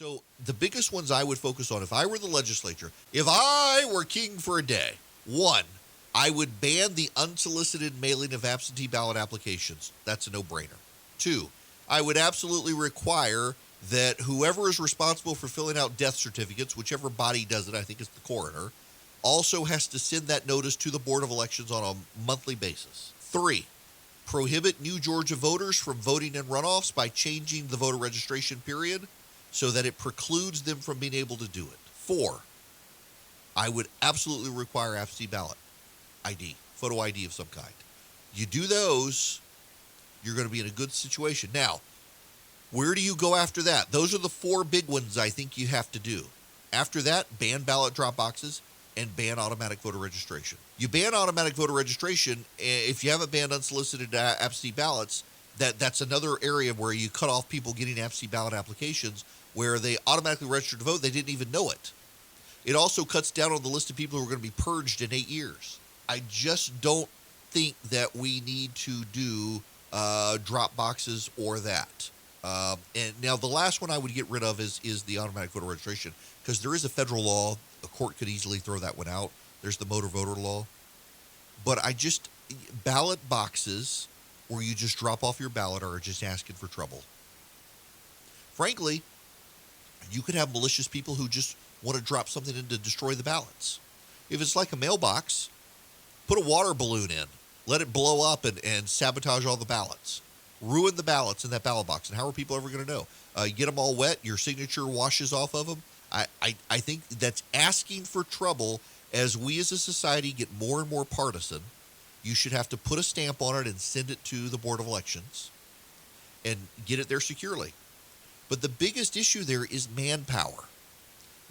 So the biggest ones I would focus on if I were the legislature, if I were king for a day, one, I would ban the unsolicited mailing of absentee ballot applications. That's a no-brainer. Two, I would absolutely require that whoever is responsible for filling out death certificates, whichever body does it, I think it's the coroner, also has to send that notice to the Board of Elections on a monthly basis. Three, prohibit new Georgia voters from voting in runoffs by changing the voter registration period so that it precludes them from being able to do it. Four, I would absolutely require absentee ballot ID, photo ID of some kind. You do those, you're going to be in a good situation. Now, where do you go after that? Those are the four big ones I think you have to do. After that, ban ballot drop boxes and ban automatic voter registration. You ban automatic voter registration, if you haven't banned unsolicited absentee ballots, that's another area where you cut off people getting absentee ballot applications where they automatically registered to vote, they didn't even know it. It also cuts down on the list of people who are going to be purged in 8 years. I just don't think that we need to do drop boxes or that. And now the last one I would get rid of is the automatic voter registration, because there is a federal law. The court could easily throw that one out. There's the motor voter law. But ballot boxes where you just drop off your ballot are just asking for trouble. Frankly, you could have malicious people who just want to drop something in to destroy the ballots. If it's like a mailbox, put a water balloon in. Let it blow up and sabotage all the ballots. Ruin the ballots in that ballot box. And how are people ever going to know? You get them all wet, your signature washes off of them. I think that's asking for trouble. As we as a society get more and more partisan, you should have to put a stamp on it and send it to the Board of Elections and get it there securely. But the biggest issue there is manpower.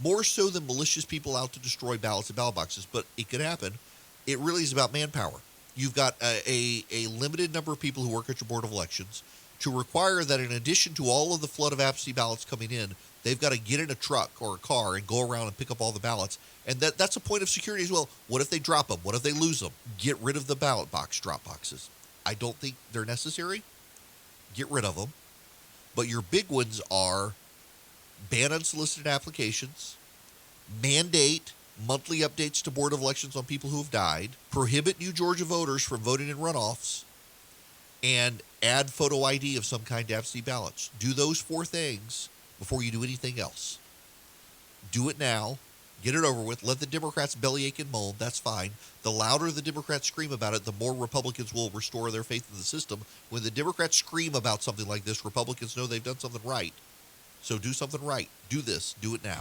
More so than malicious people out to destroy ballots and ballot boxes, but it could happen. It really is about manpower. You've got a limited number of people who work at your Board of Elections to require that in addition to all of the flood of absentee ballots coming in, they've got to get in a truck or a car and go around and pick up all the ballots. And that's a point of security as well. What if they drop them? What if they lose them? Get rid of the ballot box drop boxes. I don't think they're necessary. Get rid of them. But your big ones are ban unsolicited applications, mandate monthly updates to Board of Elections on people who have died, prohibit new Georgia voters from voting in runoffs, and add photo ID of some kind to absentee ballots. Do those four things before you do anything else. Do it now. Get it over with. Let the Democrats bellyache and moan. That's fine. The louder the Democrats scream about it, the more Republicans will restore their faith in the system. When the Democrats scream about something like this, Republicans know they've done something right. So do something right. Do this. Do it now.